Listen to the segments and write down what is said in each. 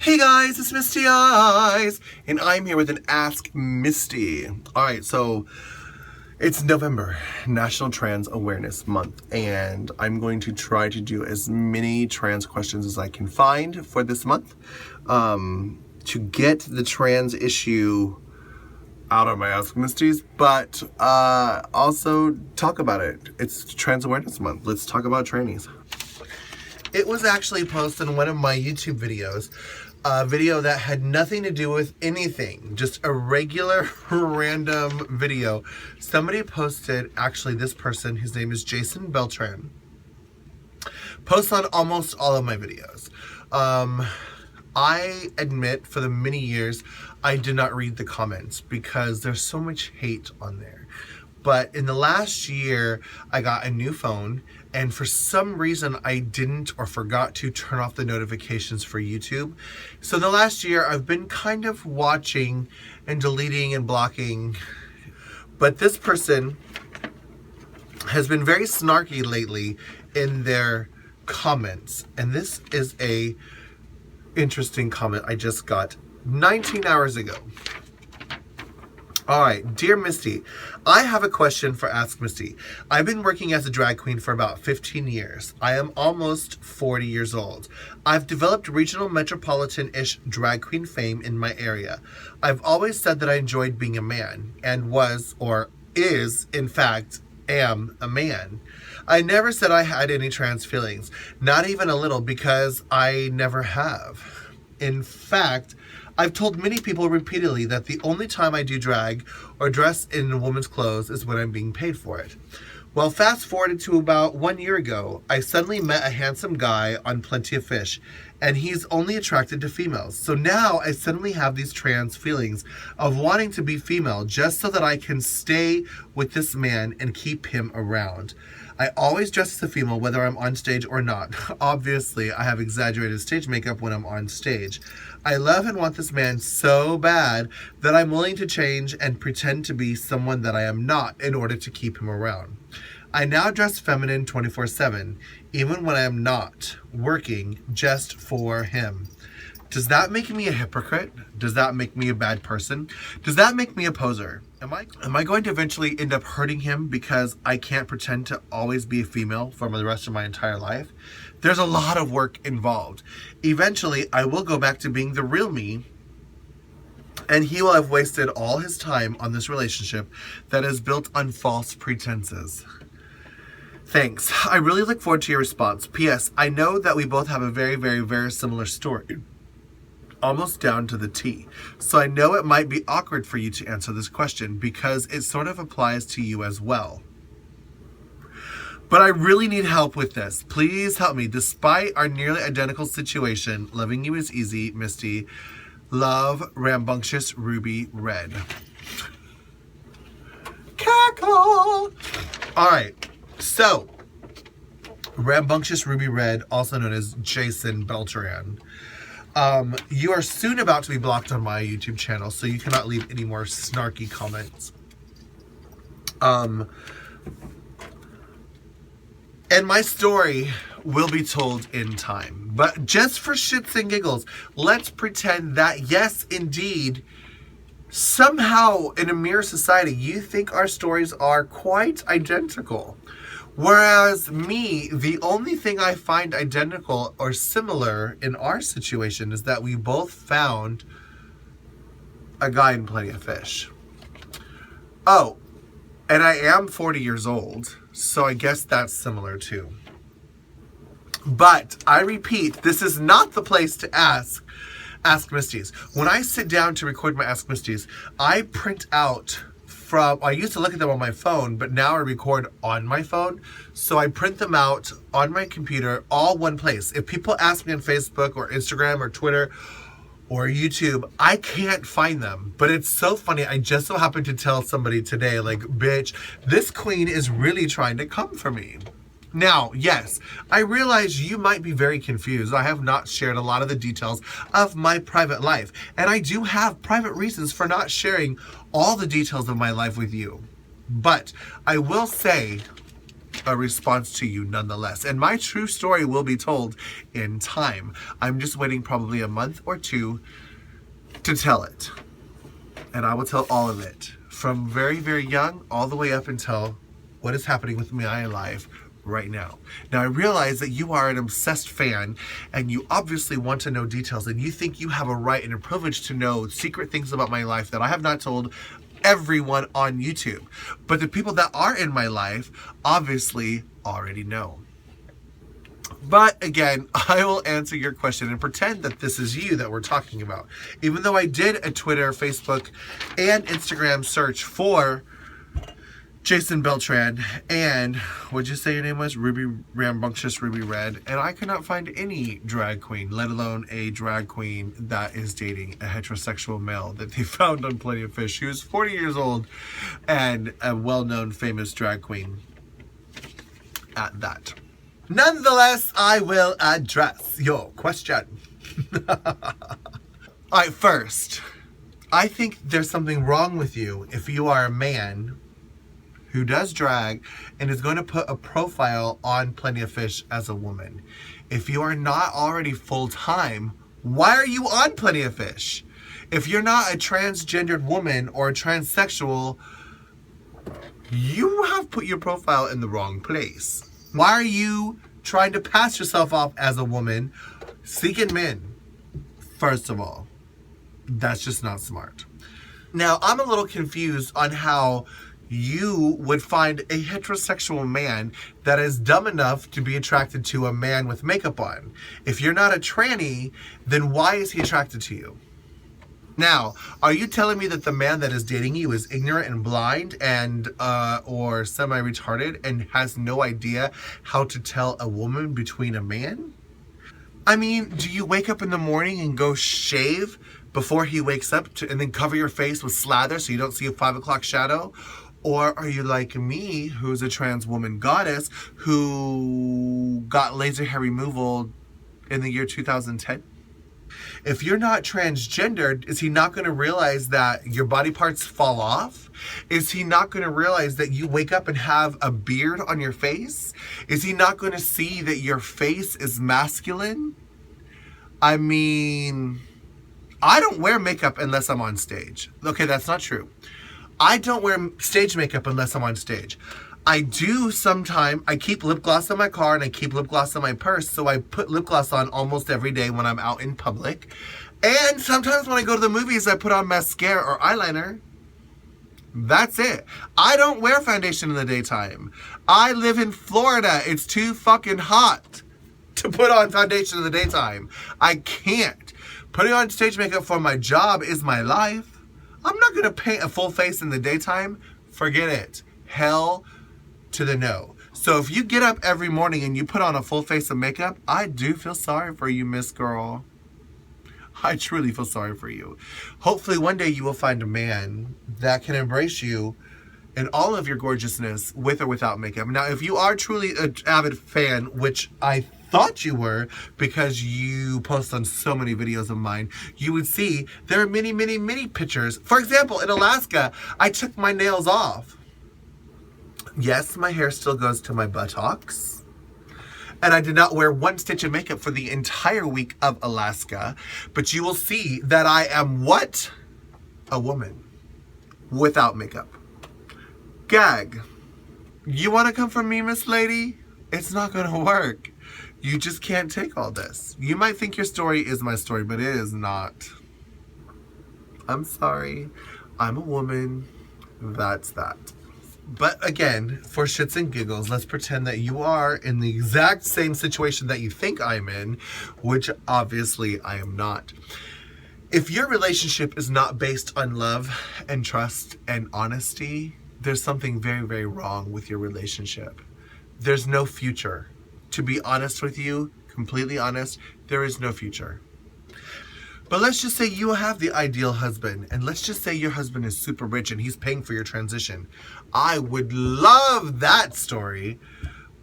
Hey guys, it's Misty Eyez, and I'm here with an Ask Misty. Alright, so it's November, National Trans Awareness Month, and I'm going to try to do as many trans questions as I can find for this month to get the trans issue out of my Ask Misties, but also talk about it. It's Trans Awareness Month. Let's talk about trannies. It was actually posted in one of my YouTube videos, a video that had nothing to do with anything, just a regular random video. Somebody posted, actually this person, his name is Jason Beltran, posts on almost all of my videos. I admit for the many years I did not read the comments because there's so much hate on there. But in the last year, I got a new phone, and for some reason, I didn't or forgot to turn off the notifications for YouTube. So in the last year, I've been kind of watching and deleting and blocking. But this person has been very snarky lately in their comments. And this is a interesting comment I just got 19 hours ago. Alright, dear Misty, I have a question for Ask Misty. I've been working as a drag queen for about 15 years. I am almost 40 years old. I've developed regional metropolitan-ish drag queen fame in my area. I've always said that I enjoyed being a man, and was, or is, in fact, am a man. I never said I had any trans feelings, not even a little, because I never have. In fact, I've told many people repeatedly that the only time I do drag or dress in a woman's clothes is when I'm being paid for it. Well, fast forwarded to about 1 year ago, I suddenly met a handsome guy on Plenty of Fish, and he's only attracted to females. So now I suddenly have these trans feelings of wanting to be female just so that I can stay with this man and keep him around. I always dress as a female whether I'm on stage or not. Obviously, I have exaggerated stage makeup when I'm on stage. I love and want this man so bad that I'm willing to change and pretend to be someone that I am not in order to keep him around. I now dress feminine 24/7, even when I am not working just for him. Does that make me a hypocrite? Does that make me a bad person? Does that make me a poser? Am I going to eventually end up hurting him because I can't pretend to always be a female for the rest of my entire life? There's a lot of work involved. Eventually, I will go back to being the real me, and he will have wasted all his time on this relationship that is built on false pretenses. Thanks. I really look forward to your response. P.S. I know that we both have a very, very, very similar story, almost down to the T. So I know it might be awkward for you to answer this question because it sort of applies to you as well. But I really need help with this. Please help me. Despite our nearly identical situation, loving you is easy, Misty. Love, Rambunctious Ruby Red. Cackle! Alright, so Rambunctious Ruby Red, also known as Jason Beltran. You are soon about to be blocked on my YouTube channel, so you cannot leave any more snarky comments. And my story will be told in time. But just for shits and giggles, let's pretend that, yes, indeed, somehow in a mirror society, you think our stories are quite identical. Whereas me, the only thing I find identical or similar in our situation is that we both found a guy in Plenty of Fish. Oh, and I am 40 years old, so I guess that's similar too. But I repeat, this is not the place to ask Misties. When I sit down to record my Ask Misties, I print out I used to look at them on my phone, but now I record on my phone. So I print them out on my computer, all one place. If people ask me on Facebook or Instagram or Twitter or YouTube, I can't find them. But it's so funny. I just so happened to tell somebody today, like, bitch, this queen is really trying to come for me. Now, yes, I realize you might be very confused. I have not shared a lot of the details of my private life, and I do have private reasons for not sharing all the details of my life with you. But I will say a response to you nonetheless. And my true story will be told in time. I'm just waiting probably a month or two to tell it. And I will tell all of it. From very, very young all the way up until what is happening with my life right now. Now, I realize that you are an obsessed fan and you obviously want to know details and you think you have a right and a privilege to know secret things about my life that I have not told everyone on YouTube. But the people that are in my life obviously already know. But again, I will answer your question and pretend that this is you that we're talking about. Even though I did a Twitter, Facebook, and Instagram search for Jason Beltran and, what'd you say your name was? Rambunctious Ruby Red. And I could not find any drag queen, let alone a drag queen that is dating a heterosexual male that they found on Plenty of Fish. She was 40 years old and a well-known famous drag queen at that. Nonetheless, I will address your question. Alright, first, I think there's something wrong with you if you are a man who does drag and is going to put a profile on Plenty of Fish as a woman. If you are not already full-time, why are you on Plenty of Fish? If you're not a transgendered woman or a transsexual, you have put your profile in the wrong place. Why are you trying to pass yourself off as a woman seeking men? First of all, that's just not smart. Now, I'm a little confused on how you would find a heterosexual man that is dumb enough to be attracted to a man with makeup on. If you're not a tranny, then why is he attracted to you? Now, are you telling me that the man that is dating you is ignorant and blind and or semi-retarded and has no idea how to tell a woman between a man? I mean, do you wake up in the morning and go shave before he wakes up and then cover your face with slather so you don't see a 5 o'clock shadow? Or are you like me, who's a trans woman goddess, who got laser hair removal in the year 2010? If you're not transgendered, is he not going to realize that your body parts fall off? Is he not going to realize that you wake up and have a beard on your face? Is he not going to see that your face is masculine? I mean, I don't wear makeup unless I'm on stage. Okay, that's not true. I don't wear stage makeup unless I'm on stage. I do sometimes. I keep lip gloss in my car and I keep lip gloss in my purse, so I put lip gloss on almost every day when I'm out in public. And sometimes when I go to the movies, I put on mascara or eyeliner. That's it. I don't wear foundation in the daytime. I live in Florida. It's too fucking hot to put on foundation in the daytime. I can't. Putting on stage makeup for my job is my life. I'm not going to paint a full face in the daytime. Forget it. Hell to the no. So if you get up every morning and you put on a full face of makeup, I do feel sorry for you, Miss Girl. I truly feel sorry for you. Hopefully one day you will find a man that can embrace you in all of your gorgeousness with or without makeup. Now, if you are truly an avid fan, which I thought you were because you post on so many videos of mine, you would see there are many, many, many pictures. For example, in Alaska, I took my nails off. Yes, my hair still goes to my buttocks. And I did not wear one stitch of makeup for the entire week of Alaska. But you will see that I am what? A woman. Without makeup. Gag. You want to come from me, Miss Lady? It's not going to work. You just can't take all this. You might think your story is my story, but it is not. I'm sorry. I'm a woman. That's that. But again, for shits and giggles, let's pretend that you are in the exact same situation that you think I'm in, which obviously I am not. If your relationship is not based on love and trust and honesty, there's something very, very wrong with your relationship. There's no future. To be honest with you, completely honest, there is no future. But let's just say you have the ideal husband, and let's just say your husband is super rich and he's paying for your transition. I would love that story.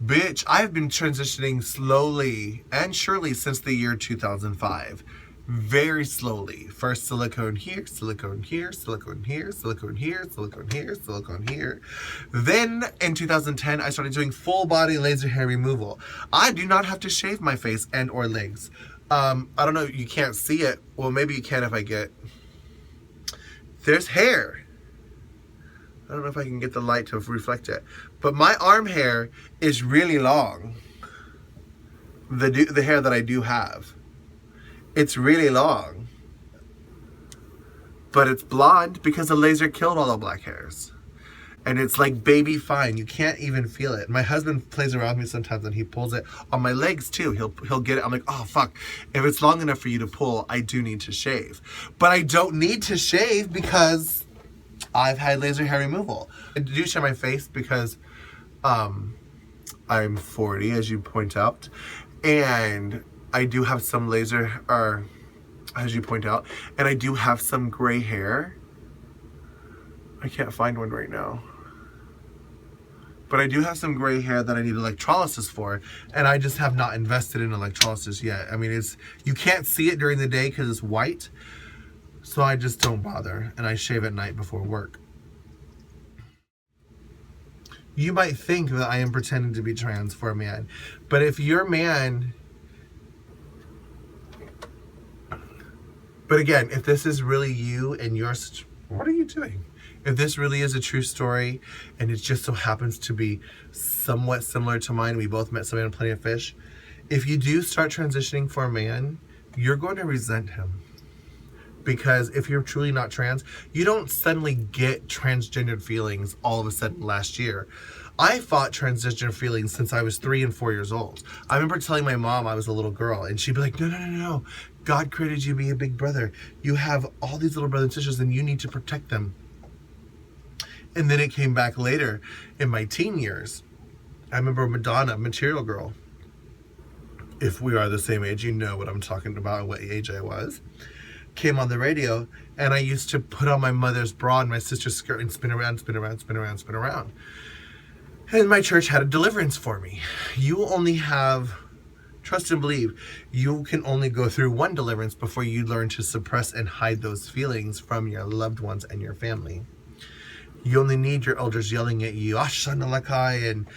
Bitch, I've been transitioning slowly and surely since the year 2005. very slowly. First silicone here, silicone here, silicone here, silicone here, silicone here, silicone here. Then in 2010, I started doing full body laser hair removal. I do not have to shave my face and or legs. I don't know, you can't see it. Well, maybe you can if I get... There's hair. I don't know if I can get the light to reflect it. But my arm hair is really long. The hair that I do have. It's really long. But it's blonde because the laser killed all the black hairs. And it's like baby fine. You can't even feel it. My husband plays around with me sometimes and he pulls it on my legs too. He'll get it. I'm like, oh fuck. If it's long enough for you to pull, I do need to shave. But I don't need to shave because I've had laser hair removal. I do shave my face because I'm 40, as you point out. And I do have some laser, or as you point out, and I do have some gray hair. I can't find one right now. But I do have some gray hair that I need electrolysis for, and I just have not invested in electrolysis yet. I mean, you can't see it during the day because it's white, so I just don't bother, and I shave at night before work. You might think that I am pretending to be trans for a man, but if your man... But again, if this is really you and yours, what are you doing? If this really is a true story and it just so happens to be somewhat similar to mine, we both met somebody on Plenty of Fish. If you do start transitioning for a man, you're going to resent him. Because if you're truly not trans, you don't suddenly get transgendered feelings all of a sudden last year. I fought transgender feelings since I was 3 and 4 years old. I remember telling my mom I was a little girl, and she'd be like, no. God created you to be a big brother. You have all these little brothers and sisters, and you need to protect them. And then it came back later in my teen years. I remember Madonna, Material Girl. If we are the same age, you know what I'm talking about and what age I was. Came on the radio, and I used to put on my mother's bra and my sister's skirt and spin around, spin around, spin around, spin around. And my church had a deliverance for me. You only have, trust and believe, you can only go through one deliverance before you learn to suppress and hide those feelings from your loved ones and your family. You only need your elders yelling at you, Ashanalakai, and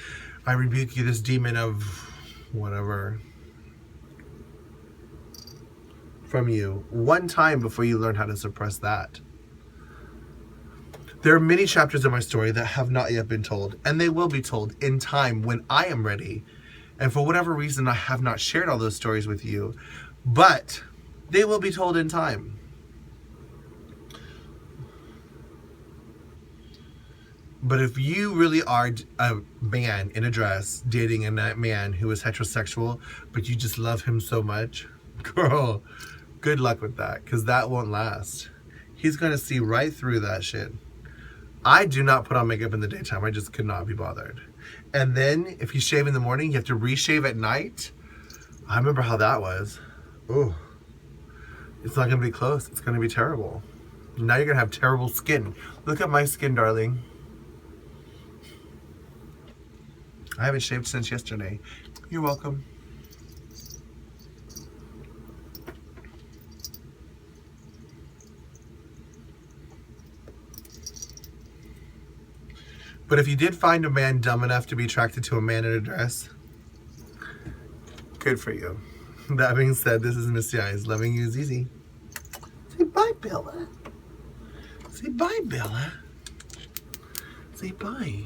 I rebuke you, this demon of whatever, from you one time before you learn how to suppress that. There are many chapters of my story that have not yet been told, and they will be told in time when I am ready. And for whatever reason, I have not shared all those stories with you, but they will be told in time. But if you really are a man in a dress dating a man who is heterosexual, but you just love him so much, girl, good luck with that, because that won't last. He's going to see right through that shit. I do not put on makeup in the daytime. I just could not be bothered. And then if you shave in the morning, you have to reshave at night. I remember how that was. Ooh. It's not going to be close. It's going to be terrible. Now you're going to have terrible skin. Look at my skin, darling. I haven't shaved since yesterday. You're welcome. But if you did find a man dumb enough to be attracted to a man in a dress, good for you. That being said, this is Misty Eyez. Loving you is easy. Say bye, Bella. Say bye, Bella. Say bye.